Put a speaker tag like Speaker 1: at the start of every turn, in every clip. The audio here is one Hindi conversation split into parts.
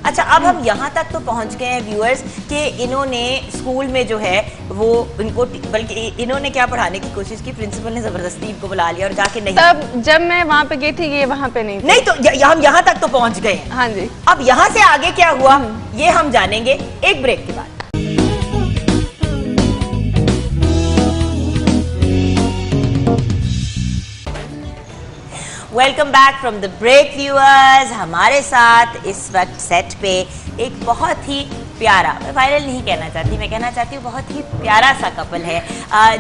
Speaker 1: अच्छा, अब हम यहाँ तक तो पहुँच गए हैं व्यूअर्स कि इन्होंने स्कूल में जो है वो इनको, बल्कि इन्होंने क्या पढ़ाने की कोशिश की, प्रिंसिपल ने जबरदस्ती इनको बुला लिया और जाके नहीं,
Speaker 2: तब जब मैं वहाँ पे गई थी ये वहाँ पे नहीं थी।
Speaker 1: नहीं तो हम यहाँ तक तो पहुँच गए हैं।
Speaker 2: हाँ जी।
Speaker 1: अब यहाँ से आगे क्या हुआ ये हम जानेंगे एक ब्रेक के बाद। Welcome back from the break viewers. हमारे साथ इस वक्त सेट पे एक बहुत ही प्यारा, मैं वायरल नहीं कहना चाहती, मैं कहना चाहती हूँ बहुत ही प्यारा सा कपल है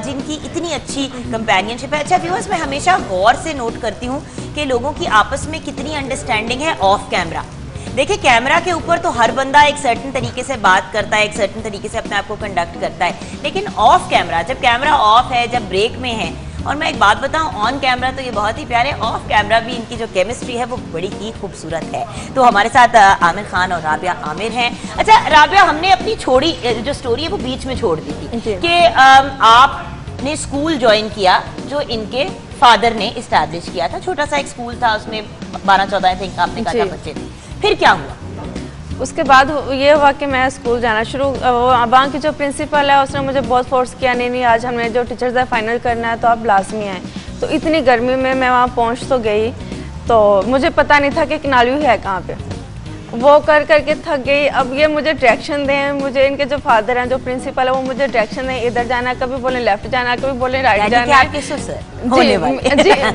Speaker 1: जिनकी इतनी अच्छी कंपेनियनशिप है। अच्छा व्यूअर्स, मैं हमेशा गौर से नोट करती हूँ कि लोगों की आपस में कितनी अंडरस्टैंडिंग है ऑफ कैमरा। देखिए, कैमरा के ऊपर तो हर बंदा एक सर्टेन तरीके से बात करता है, एक सर्टेन तरीके से अपने आप को कंडक्ट करता है, लेकिन ऑफ कैमरा, जब कैमरा ऑफ है, जब ब्रेक में है, और मैं एक बात बताऊं, ऑन कैमरा तो ये बहुत ही प्यारे, ऑफ कैमरा भी इनकी जो केमिस्ट्री है वो बड़ी ही खूबसूरत है। तो हमारे साथ आमिर खान और राबिया आमिर हैं। अच्छा राबिया, हमने अपनी छोड़ी जो स्टोरी है वो बीच में छोड़ दी थी कि आपने स्कूल ज्वाइन किया जो इनके फादर ने इस्टेब्लिश किया था, छोटा सा एक स्कूल था, उसमें 12-14 आई थिंक आपने कहा बच्चे थे। फिर क्या हुआ?
Speaker 2: उसके बाद ये हुआ कि मैं स्कूल जाना शुरू, वहाँ की जो प्रिंसिपल है उसने मुझे बहुत फोर्स किया, नहीं आज हमने जो टीचर्स है फाइनल करना है तो आप लाजमी आए। तो इतनी गर्मी में मैं वहाँ पहुँच तो गई, तो मुझे पता नहीं था कि किनालू है कहाँ पे, वो कर करके थक गई। अब ये मुझे डायरेक्शन दें, मुझे इनके जो फादर हैं जो प्रिंसिपल है वो मुझे डायरेक्शन दें, इधर जाना है, कभी बोले लेफ्ट जाना है, कभी बोले राइट जाना है।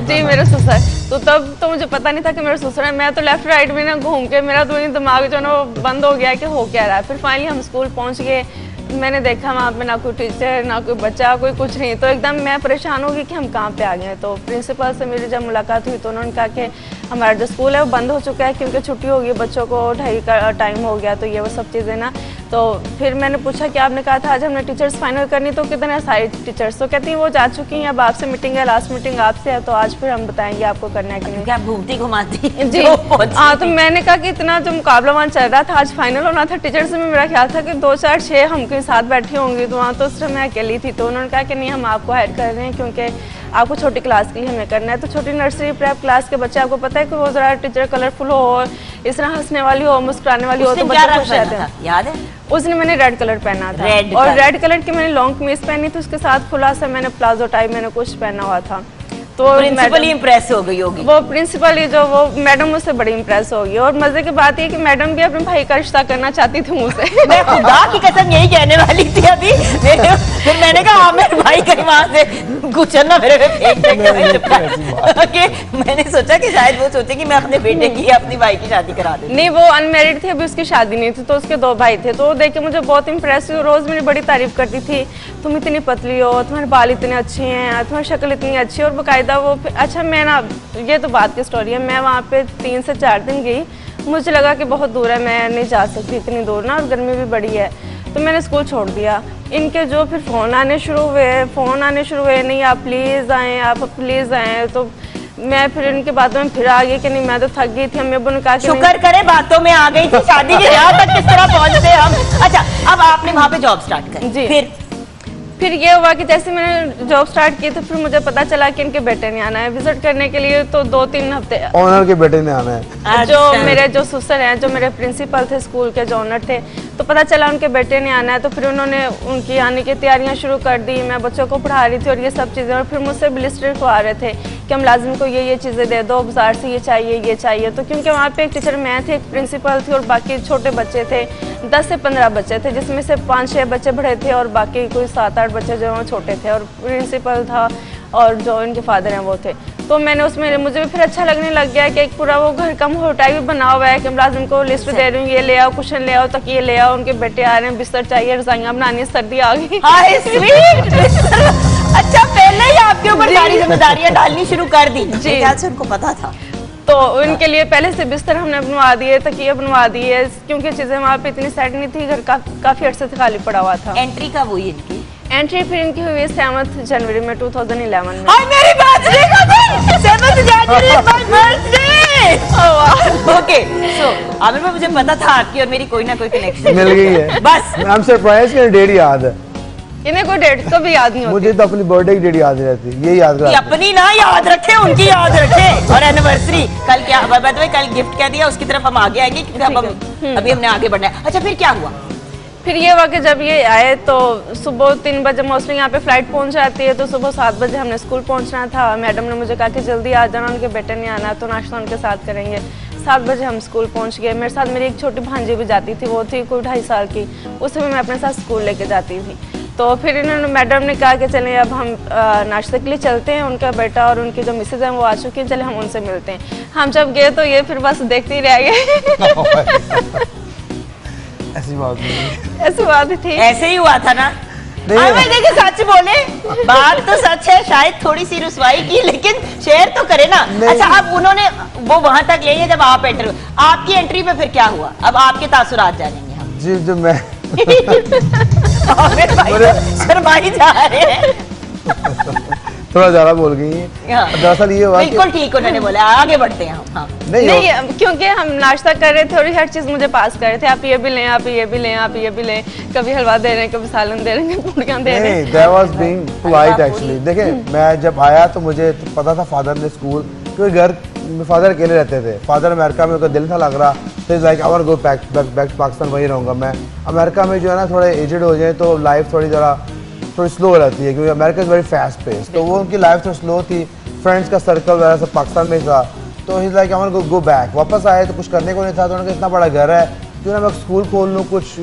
Speaker 2: जी मेरे ससुर। तो तब तो मुझे पता नहीं था कि मेरा ससुर है, मैं तो लेफ्ट राइट में ना घूम के मेरा तो दिमाग जो ना वो बंद हो गया कि हो क्या रहा है। फिर फाइनली हम स्कूल पहुंच गए, मैंने देखा वहाँ पे ना कोई टीचर ना कोई बच्चा कोई कुछ नहीं, तो एकदम मैं परेशान हो गई कि हम कहाँ पे आ गए। तो प्रिंसिपल से मेरी जब मुलाकात हुई तो उन्होंने कहा कि हमारा जो स्कूल है वो बंद हो चुका है क्योंकि छुट्टी हो गई, बच्चों को 2:30 का टाइम हो गया, तो ये वो सब चीज़ें ना। तो फिर मैंने पूछा कि आपने कहा था आज हमने टीचर्स फाइनल करनी, तो कितने सारे टीचर्स? तो कहती हैं वो जा चुकी हैं, अब आपसे मीटिंग है, लास्ट मीटिंग आपसे है, तो आज फिर हम बताएंगे आपको करना है कि नहीं।
Speaker 1: क्या घूमती घुमाती
Speaker 2: जी हाँ। तो मैंने कहा कि इतना जो मुकाबला वहाँ चल रहा था, आज फाइनल होना था टीचर्स में, मेरा ख्याल था कि 2-4-6 हम के साथ बैठी होंगी, तो वहाँ तो उस समय मैं अकेली थी। तो उन्होंने कहा कि नहीं हम आपको हायर कर रहे हैं क्योंकि आपको छोटी क्लास के लिए हमें करना है। तो छोटी नर्सरी प्रेप क्लास के बच्चे, आपको पता है कि वो जरा टीचर कलरफुल हो, इस तरह हंसने वाली हो, मुस्कुराने वाली हो, तो बच्चे खुश रहते हैं।
Speaker 1: याद है
Speaker 2: उसने मैंने रेड कलर पहना था, और रेड कलर की मैंने लॉन्ग कमीज पहनी थी, उसके साथ खुला सा मैंने प्लाजो टाइप मैंने कुछ पहना हुआ था। तो
Speaker 1: प्रिंसिपल ही इम्प्रेस हो गई होगी।
Speaker 2: वो प्रिंसिपल ही जो वो मैडम मुझसे बड़ी इम्प्रेस हो गई, और मजे की बात ये कि मैडम भी अपने भाई का रिश्ता करना चाहती थी मुझसे।
Speaker 1: मैं खुदा की कसम यही कहने वाली थी अभी, फिर मैंने कहा आमिर भाई कहीं वहां से गुचर ना मेरे पे फेंक देंगे। मैंने सोचा कि शायद वो सोचे कि मैं अपने बेटे की अपनी भाई की शादी करा दूं।
Speaker 2: नहीं, वो अनमेरिड थी, अभी उसकी शादी नहीं थी, तो उसके 2 भाई थे। तो देख के मुझे बहुत इम्प्रेस हुई, रोज मेरी बड़ी तारीफ करती थी, तुम इतनी पतली हो, तुम्हारे बाल इतने अच्छे हैं, तुम्हारी शक्ल इतनी अच्छी है, और बाकायदा वो। अच्छा मैं ना, ये तो बात की स्टोरी है, मैं वहाँ पे 3 से 4 दिन गई, मुझे लगा कि बहुत दूर है, मैं नहीं जा सकती इतनी दूर ना, और गर्मी भी बड़ी है, तो मैंने स्कूल छोड़ दिया। इनके जो फिर फ़ोन आने शुरू हुए, नहीं आप प्लीज़ आएँ, आप प्लीज़ आएँ। तो मैं फिर इनकी बातों में फिर आ गई कि नहीं मैं तो थक गई थी। अम्मी अब्बू ने कहा कि
Speaker 1: शुक्र करे बातों में आ गई थी, शादी के यहाँ तक किस तरह पहुँचते हम। अच्छा, अब आपने वहाँ पे जॉब स्टार्ट करी। जी
Speaker 2: फिर ये हुआ कि जैसे मैंने जॉब स्टार्ट की तो फिर मुझे पता चला कि इनके बेटे ने आना है विजिट करने के लिए, तो 2-3 हफ्ते
Speaker 3: ऑनर के बेटे ने आना है।
Speaker 2: जो मेरे जो ससुर हैं, जो मेरे प्रिंसिपल थे स्कूल के, जो ऑनर थे, तो पता चला उनके बेटे ने आना है। तो फिर उन्होंने उनकी आने की तैयारियां शुरू कर दी, मैं बच्चों को पढ़ा रही थी और ये सब चीज़ें, और फिर मुझसे लिस्ट लिखवा रहे थे कि हम लाजिम को ये चीज़ें दे दो, बाजार से ये चाहिए। तो क्योंकि वहाँ पे एक टीचर मैं थी, एक प्रिंसिपल थी, और बाकी छोटे बच्चे थे, 10 से 15 बच्चे थे, जिसमें से 5-6 बच्चे बड़े थे और बाकी कोई 7-8 बच्चे जो छोटे थे, और प्रिंसिपल था और जो इनके फादर हैं वो थे। तो मैंने उसमें मुझे भी फिर अच्छा लगने लग गया कि एक पूरा वो घर का माहौल टाइप भी बना हुआ है कि मुलाजिम को लिस्ट दे रही हूँ, ये ले आओ, कुशन ले आओ, तकिए ले आओ, उनके बेटे आ रहे हैं, बिस्तर चाहिए, रजाइयाँ बनानी, सर्दी आ गई।
Speaker 1: अच्छा, पहले ही आपके ऊपर सारी जिम्मेदारियां डालनी शुरू कर दी। जी ख्याल से उनको पता था,
Speaker 2: तो उनके लिए पहले से बिस्तर हमने बनवा दिए, तकिए बनवा दिए, क्योंकि चीज़ें वहाँ पे इतनी सेट नहीं थी, घर काफ़ी अर्से से खाली पड़ा हुआ था।
Speaker 1: एंट्री कब हुई इनकी?
Speaker 2: एंट्री फिर इनकी हुई 7 जनवरी में 2011 में।
Speaker 1: मेरी बर्थडे का दिन 7 जनवरी, माय बर्थडे। ओके, सो आमिर भाई, मुझे पता था आपकी और मेरी कोई ना कोई कनेक्शन
Speaker 3: मिल गई है।
Speaker 1: बस
Speaker 3: आई एम सरप्राइज कि डेट याद है।
Speaker 2: इन्हें कोई डेट तो भी याद नहीं होती।
Speaker 3: मुझे तो अपनी बर्थडे की डेट याद नहीं रहती, ये याद
Speaker 1: ये
Speaker 3: करा।
Speaker 1: अपनी ना याद रखे, उनकी याद रखे। और एनिवर्सरी कल क्या, बाय द वे कल गिफ्ट क्या दिया उसकी तरफ हम आगे आएंगे क्योंकि अब अभी हमने आगे बढ़ना है। अच्छा फिर क्या हुआ?
Speaker 2: फिर ये हुआ कि जब ये आए तो सुबह 3 बजे मोस्टली यहाँ पे फ्लाइट पहुँच जाती है, तो सुबह 7 बजे हमने स्कूल पहुँचना था। मैडम ने मुझे कहा कि जल्दी आ जाना, उनके बेटे ने आना तो नाश्ता उनके साथ करेंगे। 7 बजे हम स्कूल पहुँच गए। मेरे साथ मेरी एक छोटी भांजी भी जाती थी, वो थी कोई 2.5 साल की, उसे भी मैं अपने साथ स्कूल लेके जाती थी। तो फिर इन्होंने मैडम ने कहा कि चलें अब हम नाश्ते के लिए चलते हैं, उनका बेटा और उनकी जो मिसेज हैं वो आ चुकी हैं, चले हम उनसे मिलते हैं। हम जब गए तो ये फिर बस देखते ही रह गए।
Speaker 3: ऐसी बात नहीं,
Speaker 2: ऐसी बात ही थी।
Speaker 1: ऐसे ही हुआ था ना?
Speaker 3: नहीं।
Speaker 1: भाई देखिए सच बोले, बात तो सच है, शायद थोड़ी सी रुसवाई की लेकिन शेयर तो करे ना। अच्छा अब उन्होंने वो वहां तक ले गए जब आप एंटर हुए, आपकी एंट्री पे फिर क्या हुआ? अब आपके तासुरात जानेंगे हम।
Speaker 3: जी जो मैं
Speaker 1: आमिर भाई तो शर्माई जा रहे हैं।
Speaker 3: थोड़ा ज्यादा बोल गई हैं।
Speaker 1: हाँ।
Speaker 3: दरअसल ये हुआ कि
Speaker 1: बिल्कुल ठीक उन्होंने बोला, आगे बढ़ते हैं हम। हाँ।
Speaker 2: नहीं क्योंकि हम नाश्ता कर रहे थे और हर चीज मुझे पास कर रहे थे, आप ये भी लें, आप ये भी लें, आप ये भी लें, कभी हलवा दे रहे हैं, कभी सालन दे रहे हैं, पूड़ियाँ दे रहे हैं।
Speaker 3: नहीं, that was being polite actually। देखिए मैं जब आया तो मुझे तो पता था फादर ने स्कूल, क्योंकि घर में फादर अकेले रहते थे। फादर अमेरिका में, उनका दिल था लग रहा, तो is like I want to go back to Pakistan, वहीं रहूँगा मैं। अमेरिका में जो है ना थोड़े एजेड हो जाए तो लाइफ थोड़ी स्लो रहती है, क्योंकि America is very fast pace, तो वो उनकी लाइफ थोड़ी स्लो थी। फ्रेंड्स का सर्कल वगैरह सब पाकिस्तान में ही था, तो ही like I want to go back. वापस आए तो कुछ करने को नहीं था, तो उन्होंने कहा इतना बड़ा घर है क्यों ना मैं स्कूल खोल लूँ, कुछ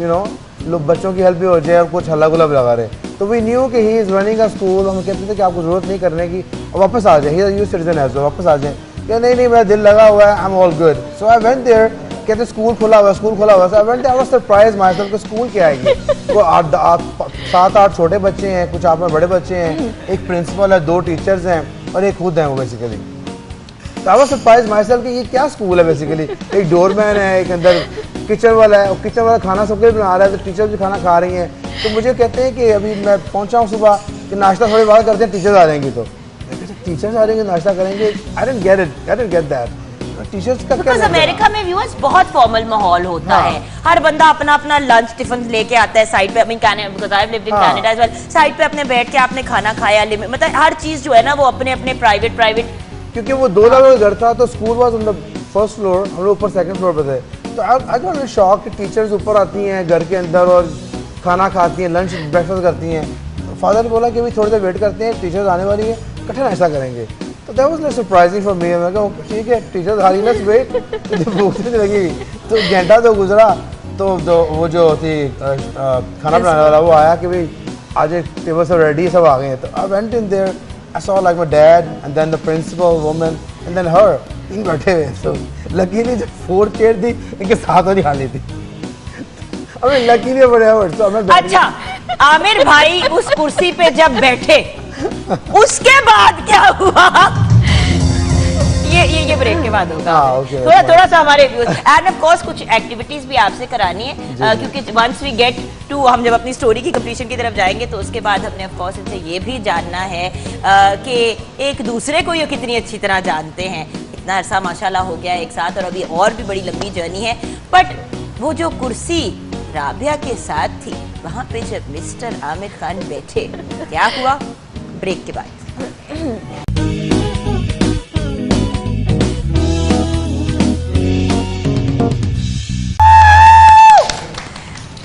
Speaker 3: लोग बच्चों की हेल्प भी हो जाए और कुछ हल्ला गुल्ला भी लगा रहे। तो वी न्यू कि he is running a school. हम कहते थे कि आपको ज़रूरत नहीं करने की, और वापस आ जाए, ही इज़ यूज्ड सिटीजन है, वापस आ जाए। क्या नहीं मेरा दिल लगा हुआ है, I am all good. So I went there, कहते स्कूल खुला हुआ, स्कूल खुला हुआ। So I went there, I was surprise myself कि स्कूल क्या आएगी। वो 7-8 छोटे बच्चे हैं, कुछ आप में बड़े बच्चे हैं, एक प्रिंसिपल है, 2 टीचर्स हैं और एक खुद हैं वो बेसिकली। तो आई वाज सरप्राइज माय सेल्फ कि ये क्या स्कूल है बेसिकली। एक डोरमैन है, एक अंदर किचन वाला है, और किचन वाला खाना सबके लिए बना रहा है, तो टीचर भी खाना खा रही हैं। तो मुझे कहते हैं कि अभी मैं पहुंचा हूँ सुबह कि नाश्ता थोड़ी बात करते हैं, टीचर्स आ जाएंगी। तो टीचर्स आ जाएंगे नाश्ता करेंगे, I didn't get that. Teachers का क्या
Speaker 1: अमेरिका में व्यूअर्स बहुत फॉर्मल माहौल होता है, हर बंदा अपना अपना लंच टिफिन लेके आता है साइड पे। Because I have lived in Canada as well, side पे अपने बैठ के आपने खाना खाया, मतलब हर चीज जो है ना वो अपने अपने प्राइवेट।
Speaker 3: क्योंकि वो 2 लेवल का घर था, तो school was on the first floor, हम लोग ऊपर सेकंड फ्लोर पे थे। तो आई वाज शॉक कि टीचर्स ऊपर आती हैं घर के अंदर और खाना खाती हैं, लंच ब्रेकफास्ट करती हैं। फादर ने बोला कि अभी थोड़ी देर वेट करते हैं, टीचर्स आने वाली है, इकट्ठे नाश्ता करेंगे। तो that was surprising for me. मैं कहा ठीक है, टीचर्स आ रही, लेट्स वेट। तो भूख नहीं लगेगी। तो घंटा तो गुजरा, तो वो जो थी खाना बनाने वाला वो आया कि भाई आज एक टेबल सब रेडी, सब आ गए हैं। तो I went in their, I saw like my dad and then the principal woman and then her इन बैठे हुए। So luckily जो 4th chair थी इनके साथ वाली खाली थी। अबे luckily whatever, so मैं बैठ
Speaker 1: अच्छा आमिर भाई उस कुर्सी पे जब बैठे उसके बाद क्या हुआ? ये ब्रेक के बाद होगा।
Speaker 3: okay,
Speaker 1: थोड़ा सा हमारे एंड ऑफ कोर्स कुछ एक्टिविटीज भी आपसे करानी है, क्योंकि वंस वी गेट टू, हम जब अपनी स्टोरी की कंप्लीशन की तरफ जाएंगे तो उसके बाद हमने ऑफ कोर्स इनसे ये भी जानना है कि एक दूसरे को ये कितनी अच्छी तरह जानते हैं। इतना अरसा माशाल्लाह हो गया एक साथ, और अभी और भी बड़ी लंबी जर्नी है। बट वो जो कुर्सी राबिया के साथ थी, वहाँ पे जब मिस्टर आमिर खान बैठे, क्या हुआ? ब्रेक के बाद।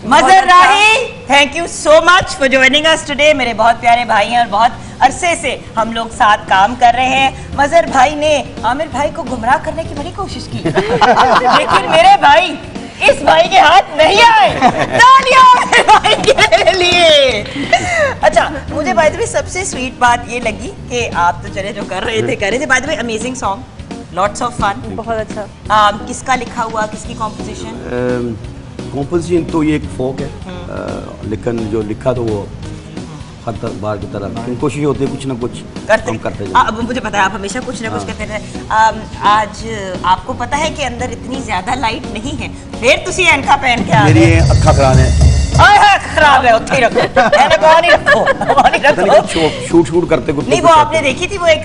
Speaker 1: Mazar Rahi, thank you so much for joining us today. मेरे बहुत प्यारे भाई हैं और बहुत अरसे से हम लोग साथ काम कर रहे हैं। मजर भाई ने आमिर भाई को गुमराह करने की बड़ी कोशिश की लेकिन मेरे भाई इस भाई के हाथ नहीं आए। तालियां मेरे भाई के लिए। अच्छा मुझे बाय द वे सबसे स्वीट बात ये लगी कि आप तो चले जो कर रहे थे by the way amazing song, lots of fun,
Speaker 2: बहुत अच्छा।
Speaker 1: किसका लिखा हुआ, किसकी कॉम्पोजिशन?
Speaker 4: कॉम्पोजिशन तो ये एक फोक है, लेकिन जो लिखा तो वो हर बार की तरह कोशिश होती है कुछ ना कुछ करते जाए।
Speaker 1: अब मुझे पता है आप हमेशा कुछ ना कुछ करते रहे। आज आपको पता है कि अंदर इतनी ज्यादा लाइट नहीं है, फिर तुसी एनका पहन के आ गए।
Speaker 4: मेरी अखा खराब है।
Speaker 1: खराब है, उत्थे ही रखो,
Speaker 4: शूट करते कुछ
Speaker 1: नहीं। वो आपने देखी थी वो एक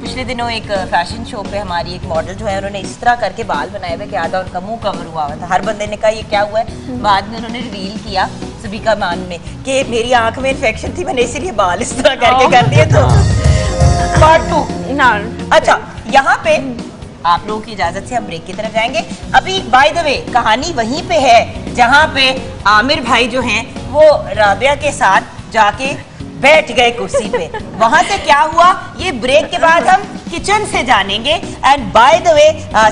Speaker 1: पिछले दिनों एक फैशन शो पे हमारी एक मॉडल जो है उन्होंने इस तरह करके बाल बनाए हुए कि आधा उनका मुंह कवर हुआ था। हर बंदे ने कहा ये क्या हुआ है, बाद में उन्होंने रिवील किया सबिका मान में कि मेरी आंख में इन्फेक्शन थी, मैंने इसीलिए बाल इस तरह करके कर दिए। तो पार्ट 2
Speaker 2: ना
Speaker 1: अच्छा, यहाँ पे आप लोगों की इजाजत से हम ब्रेक की तरफ जाएंगे। अभी बाय द वे कहानी वहीं पे है जहाँ पे आमिर भाई जो हैं वो राबिया के साथ जाके बैठ गए कुर्सी पे। वहां से क्या हुआ ये ब्रेक के बाद हम किचन से जानेंगे। एंड बाय द वे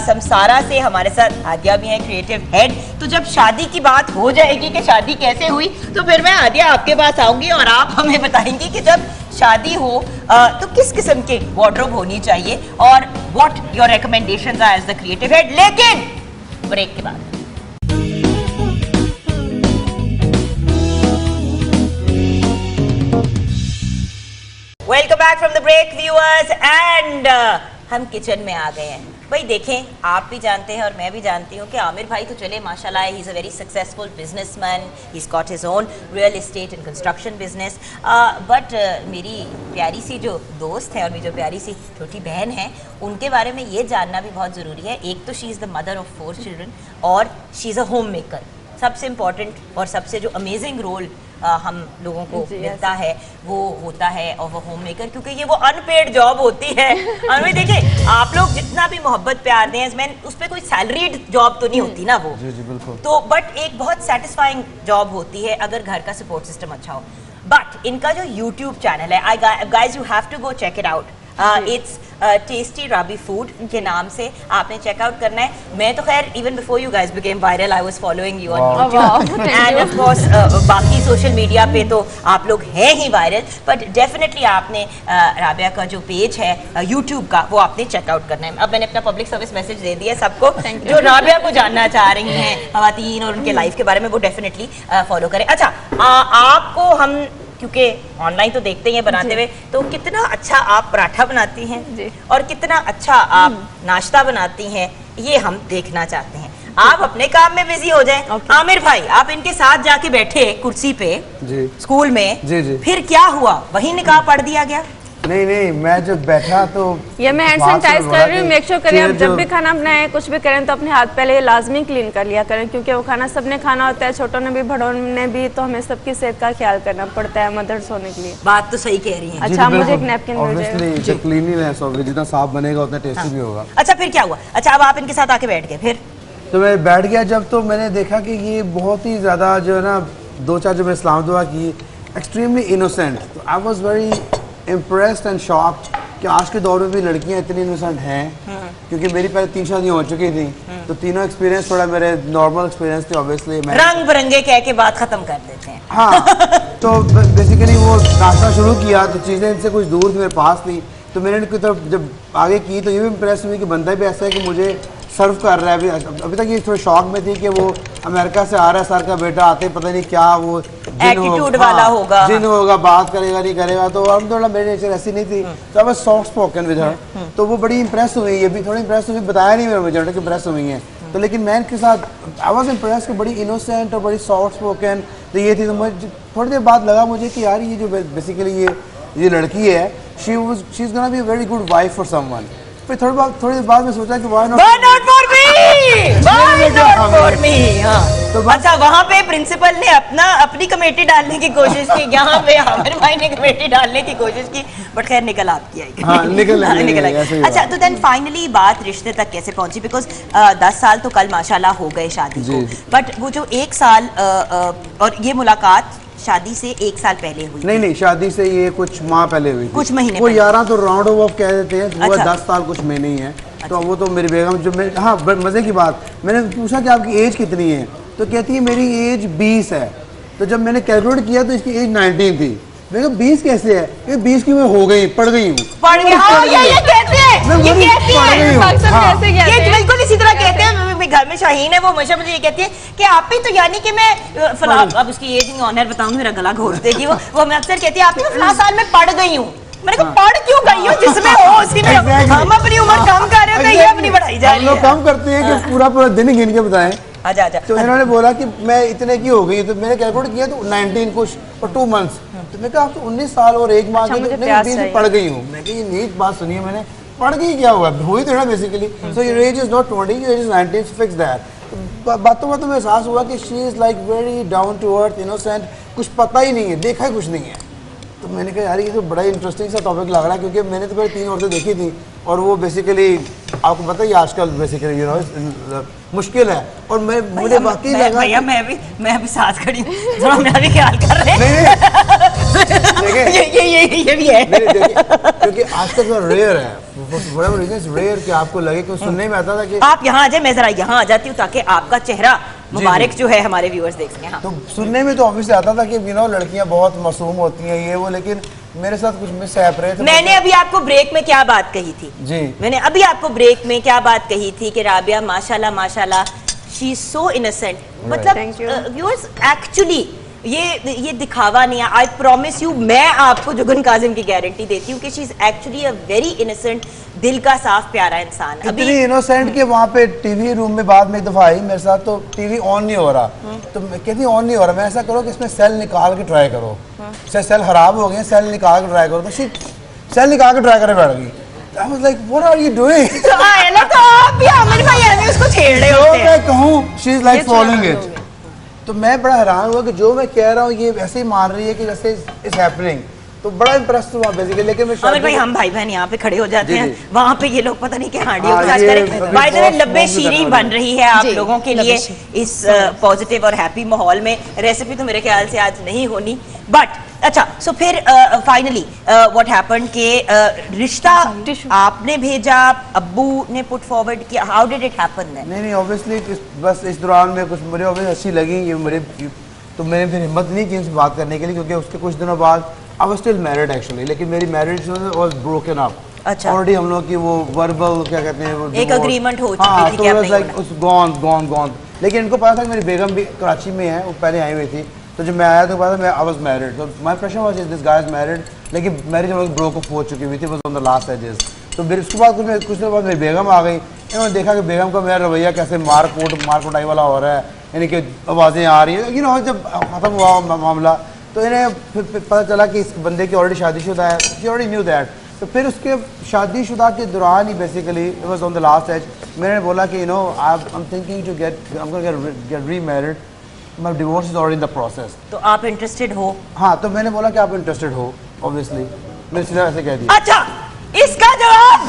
Speaker 1: समसारा से हमारे साथ आद्या भी है, क्रिएटिव हेड। तो जब शादी की बात हो जाएगी कि शादी कैसे हुई, तो फिर मैं आद्या आपके पास आऊंगी और आप हमें बताएंगी कि जब शादी हो तो किस किस्म के वार्डरोब होनी चाहिए और what your recommendations are as the creative head. लेकिन ब्रेक के बाद welcome back from the break viewers and हम किचन में आ गए हैं। भाई देखें, आप भी जानते हैं और मैं भी जानती हूँ कि आमिर भाई तो चले माशाल्लाह, he is a very successful businessman, he is got his own real estate and construction business. But मेरी प्यारी सी जो दोस्त है और मेरी जो प्यारी सी छोटी बहन है, उनके बारे में ये जानना भी बहुत ज़रूरी है। एक तो she is the mother of 4 children और she is a home maker. सबसे इम्पॉर्टेंट और सबसे जो अमेजिंग रोल हम लोगों को मिलता है वो होता है ऑफ अ होम मेकर, क्योंकि ये वो अनपेड जॉब होती है। और देखिए, आप लोग जितना भी मोहब्बत प्यार दें, मैं उस पर कोई सैलरीड जॉब तो नहीं होती ना वो।
Speaker 3: जी जी बिल्कुल।
Speaker 1: तो बट एक बहुत सेटिस्फाइंग जॉब होती है अगर घर का सपोर्ट सिस्टम अच्छा हो। बट इनका जो यूट्यूब चैनल है, hi guys you have to go check it out. It's tasty Rabi food के नाम से आपने चेकआउट करना है। मैं तो खैर even before you guys became viral I was following you on YouTube end of course बाकी सोशल मीडिया पे तो आप लोग हैं ही वायरल, बट डेफिनेटली आपने राबिया का जो पेज है यूट्यूब का वो आपने चेकआउट करना है। अब मैंने अपना पब्लिक सर्विस मैसेज दे दिया सबको जो राबिया को जानना चाह रही हैं खवातीन और उनके लाइफ के बारे में, वो डेफिनेटली फॉलो करें। अच्छा, आपको हम क्योंकि ऑनलाइन तो देखते हैं बनाते हुए, तो कितना अच्छा आप पराठा बनाती हैं
Speaker 2: जी।
Speaker 1: और कितना अच्छा आप नाश्ता बनाती हैं ये हम देखना चाहते हैं। आप अपने काम में बिजी हो जाएं। आमिर भाई, आप इनके साथ जाके बैठे कुर्सी पे
Speaker 3: जी
Speaker 1: स्कूल में,
Speaker 3: जी जी।
Speaker 1: फिर क्या हुआ? वही निकाह पढ़ दिया गया?
Speaker 3: नहीं नहीं, मैं जब बैठा तो
Speaker 2: ये मैं हैंड सैनिटाइज कर रही हूँ। मेक श्योर करें आप जब भी खाना बनाएं, कुछ भी करें तो अपने हाथ पहले लाजमी क्लीन कर लिया करें, क्योंकि वो खाना सबने खाना होता है, छोटों ने भी बड़ों ने भी, तो हमें सबकी सेहत का ख्याल करना पड़ता है मदर्स होने के लिए।
Speaker 1: बात तो सही कह रही हैं।
Speaker 2: अच्छा, मुझे एक नैपकिन मिल जाएगा।
Speaker 3: ऑब्वियसली क्लीनलीनेस होगी, जितना साफ बनेगा उतना टेस्टी भी होगा।
Speaker 1: अच्छा, फिर क्या हुआ? अच्छा, अब आप इनके साथ आके बैठ गए, फिर
Speaker 3: तो मैं बैठ गया जब, तो मैंने देखा कि ये बहुत ही ज़्यादा जो है ना, 2-4 जब मैंने इस्लाम दुआ की, एक्सट्रीमली इनोसेंट। तो I was very impressed and shocked कि आज के दौर में भी लड़कियां इतनी इनोसेंट हैं, क्योंकि मेरी पहले 3 शादियां हो चुकी थी, तो तीनों एक्सपीरियंस थोड़ा मेरे नॉर्मल एक्सपीरियंस थे। ऑब्वियसली मैं
Speaker 1: रंग बिरंगे कह के बात खत्म कर देते हैं।
Speaker 3: हाँ, तो बेसिकली वो नाश्ता शुरू किया तो चीज़ें इनसे कुछ दूर थी, मेरे पास थी, तो मैंने इनकी तरफ जब आगे की तो ये भी इम्प्रेस हुई कि बंदा भी ऐसा है कि मुझे सर्व कर रहा है। अभी तक ये थोड़े शौक में थी कि वो अमेरिका से आ रहा है, सर का बेटा आते पता नहीं क्या वो
Speaker 1: एटीट्यूड वाला होगा,
Speaker 3: जिन होगा, बात करेगा नहीं करेगा। तो हम थोड़ा, मेरी नेचर ऐसी नहीं थी, तो I was soft spoken with her. तो वो बड़ी इंप्रेस हुई, ये भी थोड़ी इंप्रेस हुई, बताया नहीं मेरे मुझे कि इंप्रेस हुई हैं। तो लेकिन मैं इनके साथ आई वाज इंप्रेस कि बड़ी इनोसेंट और बड़ी सॉफ्ट स्पोकन तो ये थी। तो मुझे थोड़ी देर बाद लगा मुझे कि यार ये जो बेसिकली ये लड़की है, she is gonna be a very good wife for someone. फिर थोड़ी देर बाद में सोचा कि व्हाई नॉट
Speaker 1: फॉर मी। हाँ,
Speaker 3: तो
Speaker 1: अच्छा, वहाँ पे प्रिंसिपल ने अपनी कमेटी डालने की कोशिश की, यहाँ पे आमिर भाई ने कमेटी डालने की कोशिश की, बट खैर निकल आपकी आई।
Speaker 3: हाँ, निकल आई।
Speaker 1: अच्छा, तो देन फाइनली बात रिश्ते तक कैसे पहुंची? बिकॉज 10 साल तो कल माशाल्लाह हो गए शादी को, बट वो जो 1 साल और ये मुलाकात शादी से 1 साल पहले हुई?
Speaker 3: नहीं, शादी से ये कुछ माह पहले हुई थी,
Speaker 1: कुछ महीने
Speaker 3: वो 11 तो राउंड ऑफ कह देते हैं, वो
Speaker 1: अच्छा।
Speaker 3: 10 साल कुछ महीने ही है। तो वो तो मेरी बेगम जो मैं, हाँ मज़े की बात, मैंने पूछा कि आपकी एज कितनी है, तो कहती है मेरी एज 20 है। तो जब मैंने कैलकुलेट किया तो इसकी एज 19 थी। मैं कहा 20 कैसे है? ये 20 की मैं हो गई, पढ़ गई हूँ।
Speaker 1: पढ़ गई, हाँ, ये कहते हैं, ये कहती है, ये बिल्कुल इसी तरह कहते हैं। घर में शाहीन है, वो हमेशा मुझे ये कहती है कि आप ही तो, यानी कि मैं अब उसकी एज नहीं ऑनर बताऊंगी, मेरा गला घोट देगी वो हमें अक्सर कहती है आप ही तो फलां साल में पढ़ गई हूँ। मैंने कहा पढ़ क्यों गई हो, जिसमें हो उसी में। हम अपनी उम्र कम कर रहे हो, ये अपनी बढ़ाई जा रही है।
Speaker 3: लोग कम करते हैं कि पूरा दिन गिन के बताएं।
Speaker 1: अच्छा,
Speaker 3: तो इन्होंने बोला कि मैं इतने की हो गई, तो मैंने कैलकुलेट किया तो 19 कुछ और 2 मंथ्स। तो मैं कहा आप तो 19 साल और 1 माह की, 20 पढ़ गई हूँ। मैं कहा ये नीक बात सुनिए, मैंने पढ़ गई क्या हुआ, हुई तो ना basically. So your age is not 20, your age is 19, fix that. तो बातों में एहसास हुआ कि she is like very down to earth, innocent, कुछ पता ही नहीं है, देखा ही कुछ नहीं है। तो मैंने कहा यार ये तो बड़ा इंटरेस्टिंग सा टॉपिक लग रहा है, क्योंकि मैंने तो पहले 3 औरतें देखी थी और वो बेसिकली आपको पता ही आजकल बेसिकली मुश्किल है। और मुझे वाकई लगा
Speaker 1: भैया मैं भी साथ खड़ी हूँ, थोड़ा मेरा भी ख्याल कर रहे हैं। ये भी है
Speaker 3: क्योंकि आजकल थोड़ा रेयर है, बड़ा रीजन रेयर कि आपको लगे कि सुनने में आता था कि
Speaker 1: आप यहाँ आ जाए, मैं जरा यहाँ आ जाती हूँ ताकि आपका चेहरा मुबारक जो है हमारे व्यूअर्स देख सकें। हाँ।
Speaker 3: तो सुनने में तो ऑब्वियसली आता था कि लड़कियां बहुत मासूम होती हैं ये वो, लेकिन मेरे साथ कुछ मिस हैप रहे थे।
Speaker 1: मैंने अभी आपको ब्रेक में क्या बात कही थी
Speaker 3: जी,
Speaker 1: मैंने अभी आपको ब्रेक में क्या बात कही थी कि राबिया माशाल्लाह माशाल्लाह शी इज सो इनोसेंट। मतलब व्यूअर्स एक्चुअली ये दिखावा नहीं है। आई प्रॉमिस यू, मैं आपको जुगन काजिम की गारंटी देती हूँ कि she is actually a very innocent, दिल का साफ प्यारा इंसान।
Speaker 3: इतनी इनोसेंट कि वहाँ पे टीवी रूम में बाद में एक दफा आई मेरे साथ, तो टीवी ऑन नहीं हो रहा, तो मैं कहती ऑन नहीं हो रहा, मैं ऐसा करो कि इसमें सेल निकाल के ट्राई करो, सेल खराब हो गए, सेल निकाल के ट्राई करो। तो सेल निकाल के ट्राई करे बैठ गई। I was like, what are you doing?
Speaker 1: तो आप भी आमिर भाई उसको छेड़ रहे होते हैं।
Speaker 3: मैं कहूँ she is like following it। तो मैं बड़ा हैरान हुआ कि जो मैं कह रहा हूँ ये वैसे ही मान रही है कि जैसे इट्स हैपनिंग। तो बड़ा इंप्रेस हुआ बेसिकली। लेकिन मैं
Speaker 1: आमिर भाई हम भाई बहन यहाँ पे खड़े हो जाते हैं, वहाँ पे ये लोग पता नहीं क्या हांडियों
Speaker 3: हाँ,
Speaker 1: के साथ
Speaker 3: ये
Speaker 1: करें। बाय द वे लब्बे शीरी बन रही है आप
Speaker 2: जी,
Speaker 1: लोगों के लिए इस पॉजिटिव और हैप्पी माहौल में। रेसिपी तो मेरे ख्याल से आज नहीं होनी, बट अच्छा सो फिर फाइनली व्हाट हैपेंड के रिश्ता आपने भेजा, अब्बू ने पुट फॉरवर्ड किया, how did it happen then?
Speaker 3: नहीं ऑब्वियसली बस इस दौरान में कुछ मुझे ऑब्वियसली अच्छी लगी ये मेरे, तो मैंने फिर हिम्मत नहीं की इनसे बात करने के लिए, क्योंकि उसके कुछ दिनों बाद I was still married actually, लेकिन मेरी मैरिज वाज ब्रोकन अप।
Speaker 1: अच्छा।
Speaker 3: ऑलरेडी हम लोग की वो वर्बल क्या कहते हैं वो
Speaker 1: एक agreement हो चुकी
Speaker 3: हाँ,
Speaker 1: थी
Speaker 3: तो
Speaker 1: कि अब
Speaker 3: was
Speaker 1: नहीं
Speaker 3: like उस gone। लेकिन इनको पता था कि मेरी बेगम भी कराची में है, वो पहले आई हुई थी। तो जब मैं आया तो पता मैं आई वाज मैरिड, तो my impression was this guy is married, लेकिन मैरिज हम लोग ब्रोक अप हो चुकी हुई थी, was on the last ages. तो फिर उसके बाद कुछ दिन बाद मेरी बेगम आ गई। इन्होंने देखा कि बेगम का मेरा रवैया कैसे मारकुटाई वाला हो रहा है, यानी कि आवाज़ें आ रही हैं, जब ख़त्म हुआ मामला तो इन्हें फिर पता चला कि इस बंदे की ऑलरेडी शादीशुदा है, शी ऑलरेडी न्यू दैट। तो फिर उसके शादीशुदा के दौरान ही basically it was on the last age, मैंने बोला कि I am thinking to get remarried, my divorce is already in the process.
Speaker 1: तो आप इंटरेस्टेड हो?
Speaker 3: हाँ, तो मैंने बोला कि आप इंटरेस्टेड हो, ऑब्वियसली मैंने सीधा ऐसे कह दिया।
Speaker 1: अच्छा, इसका जवाब